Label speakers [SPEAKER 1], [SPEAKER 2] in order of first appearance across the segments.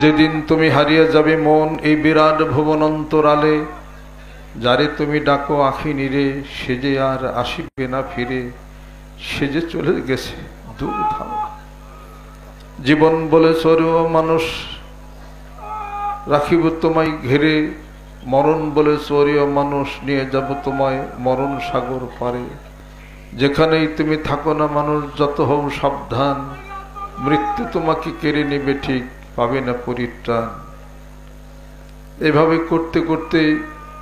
[SPEAKER 1] যেদিন তুমি হারিয়ে যাবে মন এই বিরাট ভুবন অন্তরালে, যারে তুমি ডাকো আখি নিরে, সে যে আর আসিবে না ফিরে, সে যে চলে গেছে দূর ধাম। জীবন বলে চরেও মানুষ রাখিব তোমায় ঘেরে, মরণ বলে চরেও মানুষ নিয়ে যাব তোমায় মরণ সাগর পারে। যেখানেই তুমি থাকো না মানুষ যত হও সাবধান, মৃত্যু তোমাকে কেড়ে নেবে ঠিক পাবে না পরিত্রাণ। এভাবে করতে করতে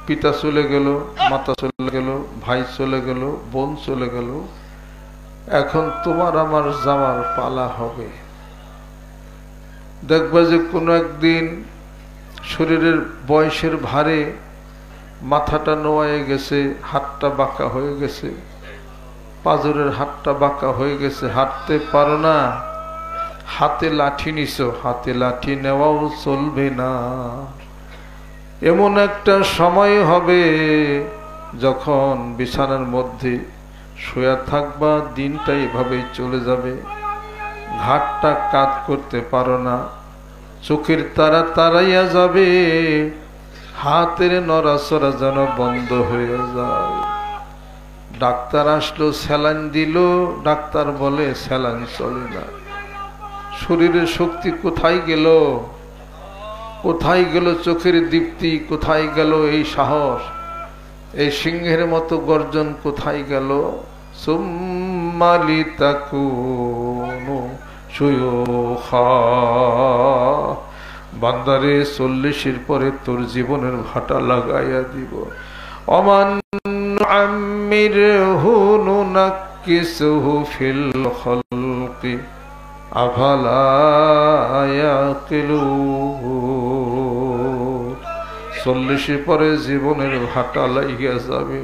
[SPEAKER 1] পিতা চলে গেল, মাতা চলে গেল, ভাই চলে গেল, বোন চলে গেল। এখন তোমার আমার যাওয়ার পালা হবে। দেখবা যে কোনো একদিন শরীরের বয়সের ভারে মাথাটা নোয়ায়ে গেছে, হাতটা বাঁকা হয়ে গেছে, পাঁজরের হাতটা বাঁকা হয়ে গেছে, হাঁটতে পারো না। হাতে লাঠি নিছো, হাতে লাঠি নেওয়াও চলবে না। এমন একটা সময় হবে যখন বিছানার মধ্যে শুয়ে থাকবা, দিনটা এভাবেই চলে যাবে। ঘাটটা কাত করতে পারো না, চোখের তারা তারাইয়া যাবে, হাতের নড়াচড়া যেন বন্ধ হয়ে যায়। ডাক্তার আসলো, স্যালাইন দিল, ডাক্তার বলে স্যালাইন চলে না। শরীরের শক্তি কোথায় গেল? কোথায় গেল চোখের দীপ্তি? কোথায় গেল এই সাহস? এই সিংহের মতো গর্জন কোথায় গেল? সুম্মালি তাকুনু শুয়ুখা, বান্দারে 40-এর পরে তোর জীবনের ভাটা লাগাইয়া দিব। অমান আম্মিরহু নুনাক্কিসহু ফিল খালকি আফালা ইয়াকিলুন। 40-এর পরে জীবনের ভাটা লাইগা যাবে,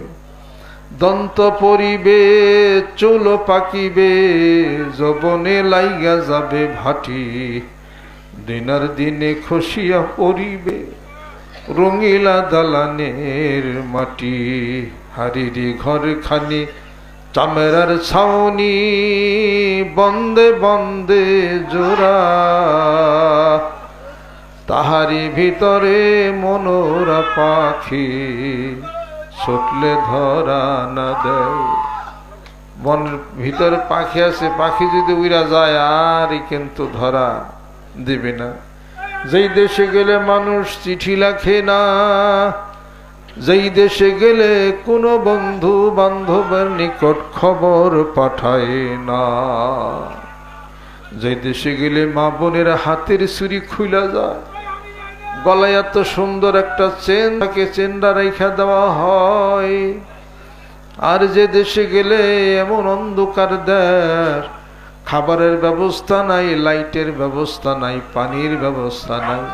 [SPEAKER 1] দন্ত পরিবে, চুল পাকিবে, যৌবনে লাইগা যাবে ভাটি, দিনার দিনে খসিয়া পড়িবে রঙিলা দালানের মাটি। হারিরি ঘর খানি চামেরার ছাউনি, বন্দে বন্দে জোড়া, তাহারি ভিতরে মনোরা পাখি, ছুটলে ধরা না দেয়। মনের ভিতরে পাখি আছে, পাখি যদি উড়া যায় আর কিন্তু ধরা দিবে না। যেই দেশে গেলে মানুষ চিঠি লেখে না, যেই দেশে গেলে কোনো বন্ধু বান্ধবের নিকট খবর পাঠায় না, যেই দেশে গেলে মা বোনের হাতের চুরি খুলে যায়, গলায় এত সুন্দর একটা চেন তাকে চেনটা রেখা দেওয়া হয়। আর যে দেশে গেলে এমন অন্ধকার দেশ, খাবারের ব্যবস্থা নাই, লাইটের ব্যবস্থা নাই, পানির ব্যবস্থা নাই,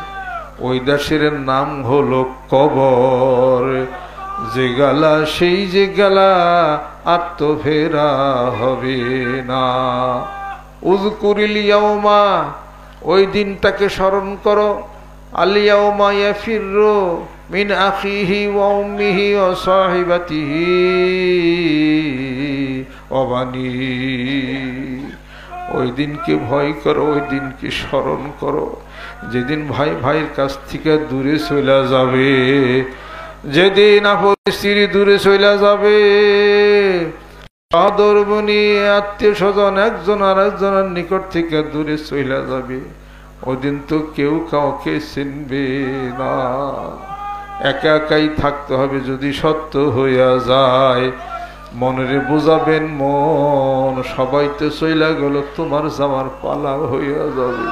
[SPEAKER 1] ওই দেশের নাম হলো কবর। যে গেলা সেই যে গেলা, আর তো ফেরা হবে না। উযকুরিল ইয়াউমা, ওই দিনটাকে স্মরণ করো। আল ইয়াউমা ইয়াফিরু মিন আখিহি ওয়া উম্মিহি ওয়া সাহিবাতিহি ওয়া বানি। ওই দিনকে ভয় করো, ওই দিনকে স্মরণ করো, যেদিন ভাই ভাইয়ের কাছ থেকে দূরে চলে যাবে, যেদিন আপন স্ত্রী দূরে চলে যাবে, সহধর্মিণী আত্মীয় স্বজন একজন আর একজনের নিকট থেকে দূরে চলে যাবে। ওই দিন তো কেউ কাউকে চিনবে না, একা একাই থাকতে হবে। যদি সত্য হইয়া যায়, মনেরে বুঝাবেন মন, সবাই তো চইলা গেল, তোমার যাওয়ার পালা হইয়া যাবে।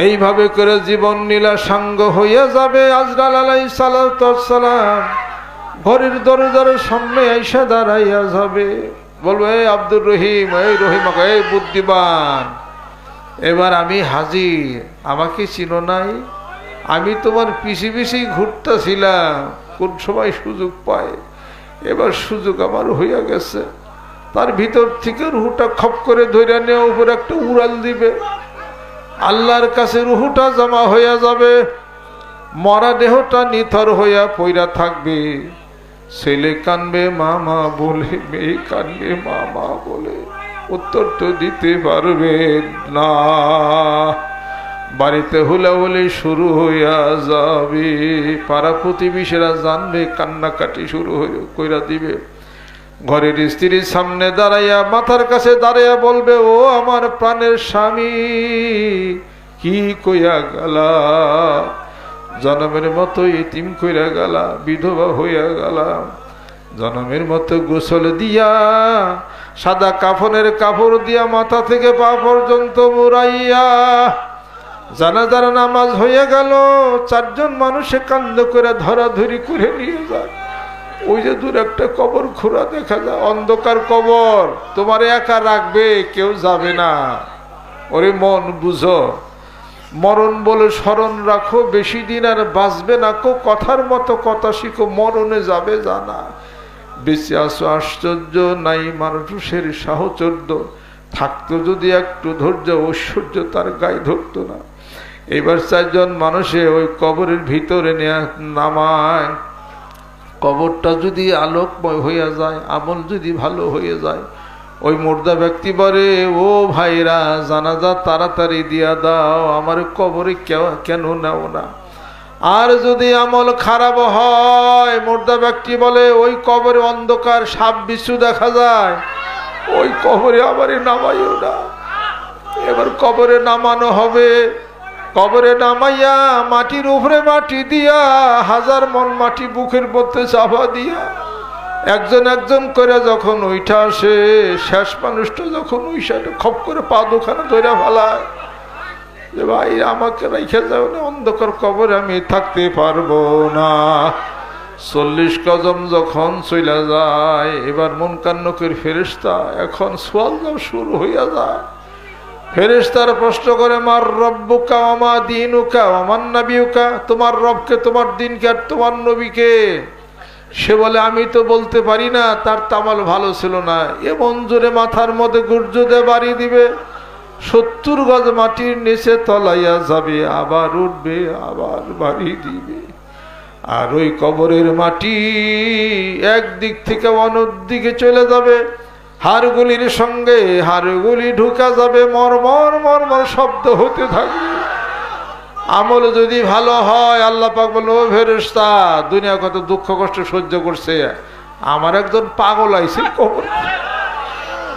[SPEAKER 1] এইভাবে করে জীবন নীলা সাঙ্গ হইয়া যাবে। আজরাইল আলাইহিস সালাতু ওয়াস সালাম ঘরের দরজার সামনে আইসা দাঁড়াইয়া যাবে, বলবে এই আব্দুর রহিম, এই রহিম, এই বুদ্ধিমান, এবার আমি হাজির, আমাকে চিনো নাই? আমি তোমার পিছি পিছি ঘুরতেছিলাম, কোন সময় সুযোগ পায়, এবার সুযোগ আমার হইয়া গেছে। তার ভিতর থেকে রুহুটা খপ করে ধরে নেওয়া, উপর একটা উড়াল দিবে, আল্লাহর কাছে রুহুটা জমা হইয়া যাবে। মরা দেহটা নিথর হইয়া পইরা থাকবে। ছেলে কানবে মামা বলে, মেয়ে কানবে মামা বলে, উত্তর তো দিতে পারবে না। বাড়িতে হুলাহুলি শুরু হইয়া যাবে, পাড়া প্রতিবেশীরা জানবে, কান্নাকাটি শুরু কইরা দিবে। ঘরের স্ত্রীর সামনে দাঁড়াইয়া, মাথার কাছে দাঁড়াইয়া বলবে, ও আমার প্রাণের স্বামী, কি কইয়া গেলা, জনমের মতো ইতিম কইরা গেলা, বিধবা হইয়া গেলা, জনমের মতো গোসল দিয়া, সাদা কাফনের কাপড় দিয়া মাথা থেকে পা পর্যন্ত মুড়াইয়া জানাজার নামাজ হইয়া গেল, 4 জন মানুষে কান্দ করে ধরাধরি করে নিয়ে যায়। ওই যে দূর একটা কবর খোঁড়া দেখা যায়, অন্ধকার কবর, তোমার একা রাখবে, কেউ যাবে না। ওরে মন বুঝো, মরণ বলে স্মরণ রাখো, বেশি দিন আর বাঁচবে না কো, কথার মতো কথা শিখো, মরণে যাবে জানা। বেঁচে আসো আশ্চর্য, নাই মানুষের সাহচর্য, থাকতো যদি একটু ধৈর্য, ঐশ্বর্য তার গায়ে ধরতো না। এবার 4 জন মানুষে ওই কবরের ভিতরে নিয়ে নামায়। কবরটা যদি আলোকময় হইয়া যায়, আমল যদি ভালো হয়ে যায়, ওই মুর্দা ব্যক্তি বলে, ও ভাইরা, জানাজা তাড়াতাড়ি দিয়া দাও, আমার কবরে কেন নাও না। আর যদি আমল খারাপ হয়, মুর্দা ব্যক্তি বলে, ওই কবরে অন্ধকার, সাপ বিচ্ছু দেখা যায়, ওই কবরে আমারে নামাইও না। এবার কবরে নামানো হবে, কবরে নামাইয়া মাটির উপরে মাটি দিয়া, 1000 মন মাটি বুকের মধ্যে চাপা দিয়া, একজন একজন করে যখন উঠা আসে, শেষ মানুষটা যখন উইসাটা খপ করে পা দুখানা ধরে ফেলায়, যে ভাই আমাকে রেখে যাও না, অন্ধকার কবরে আমি থাকতে পারবো না। 40 কদম যখন চলে যায়, এবার মুনকার নকির ফেরেশতা, এখন সওয়াল শুরু হইয়া যায়। ফেরেশতারা প্রশ্ন করে, মার রব্বুকা ওয়া মা দীনুকা ওয়া মান নবিয়ুকা, তোমার রবকে, তোমার দিনকে, আর তোমার নবীকে। সে বলে, আমি তো বলতে পারি না, তার তামাল ভালো ছিল না। এমন জোরে মাথার মধ্যে গুর্জুদে বাড়ি দিবে, 70 গজ মাটির নিচে তলাইয়া যাবে, আবার উঠবে, আবার বাড়ি দিবে। আর ওই কবরের মাটি একদিক থেকে অন্যদিকে চলে যাবে, হাড়গুলির সঙ্গে হাড়গুলি ঢুকা যাবে, মরমর মরমর শব্দ হতে থাকবে। আমল যদি ভালো হয়, আল্লাহ পাক বলল, ও ফেরেশতা, দুনিয়া কত দুঃখ কষ্ট সহ্য করছে, আমার একজন পাগল আইছে কবর,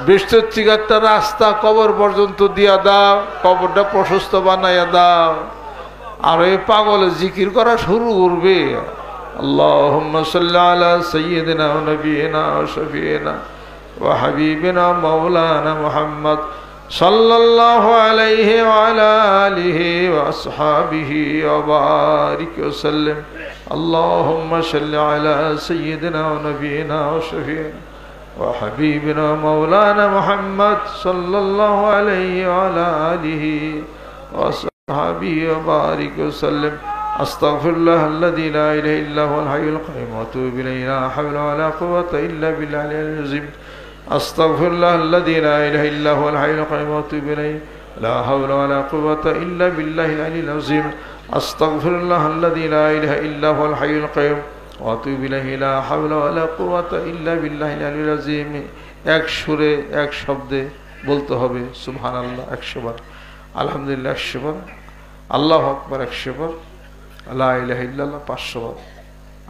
[SPEAKER 1] 20-30 রাস্তা কবর পর্যন্ত দিয়া দাও, কবরটা প্রশস্ত বানাইয়া দাও। আর এই পাগল জিকির করা শুরু করবে, আল্লাহুম্মা সাল্লি আলা সাইয়্যিদিনা ওয়া নাবিয়িনা ওয়া শাফিঈনা ওয়া হাবিবিনা মাওলানা মুহাম্মদ সাল্লাল্লাহু আলাইহি ওয়া আলা আলিহি ওয়া আসহাবিহি ওয়া বারিক ওয়া সাল্লিম। আল্লাহুম্মা সাল্লি আলা সাইয়্যিদিনা ওয়া নাবিয়িনা ওয়া শাফিঈনা ওয়া হাবিবিনা মাওলানা মুহাম্মদ সাল্লাল্লাহু আলাইহি ওয়া আলা আলিহি ওয়া আসহাবিহি ওয়া বারিক ওয়া সাল্লিম। আস্তাগফিরুল্লাহ আল্লাযী লা ইলাহা ইল্লা হুয়াল হাইয়ুল কাইয়্যুম ওয়া আতুবু ইলাইহি, লা হাওলা ওয়া লা কুওয়াতা ইল্লা বিল্লাহিল আলিয়্যিল আযীম। আস্তাগফিরুল্লাহ আল্লাযী লা ইলাহা ইল্লা হুয়াল হাইয়ুল কাইয়্যুম ওয়া আতুবু ইলাইহি, লা হাওলা ওয়া লা কুওয়াতা ইল্লা বিল্লাহিল আলিয়্যিল আযীম। আস্তাগফিরুল্লাহ আল্লাযী লা ইলাহা ইল্লা হুয়াল হাইয়ুল কাইয়্যুম ওয়া আতুবু ইলাইহি, লা হাওলা ওয়া লা কুওয়াতা ইল্লা বিল্লাহিল আলিয়্যিল আযীম। এক সুরে, এক শব্দে বলতে হবে সুবহানাল্লাহ 100 বার, আলহামদুলিল্লাহ 100 বার, আল্লাহু আকবার 100 বার, লা ইলাহা ইল্লাল্লাহ 500 বার।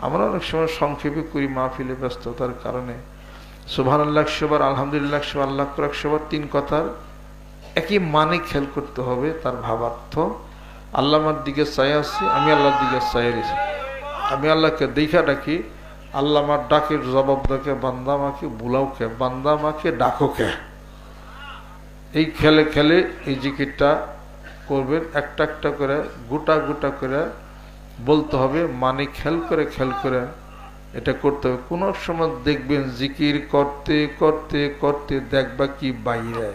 [SPEAKER 1] আমরা অনেক সময় সংক্ষেপে করি মাহফিলে ব্যস্ততার কারণে। সুবহানাল্লাহ 100 বার, আলহামদুলিল্লাহ 100 বার, আল্লাহু আকবার 100 বার, 3 কথার একই মানে খেয়াল করতে হবে, তার ভাবার্থ। আল্লাহ আমার দিকে চাই আছি, আমি আল্লাহর দিকে চাই আছি, আমি আল্লাহকে দেখা ডাকি, আল্লাহ আমার ডাকের জবাব দেখে, বান্দা আমাকে বুলাও কে, বান্দা আমাকে ডাকো কে। এই খেলে খেলে এই জিকিরটা করবেন, একটা একটা করে, গোটা গোটা করে বলতে হবে, মানে খেয়াল করে এটা করতে হবে। কোনো সময় দেখবেন জিকির করতে করতে করতে দেখবা কি বাইরে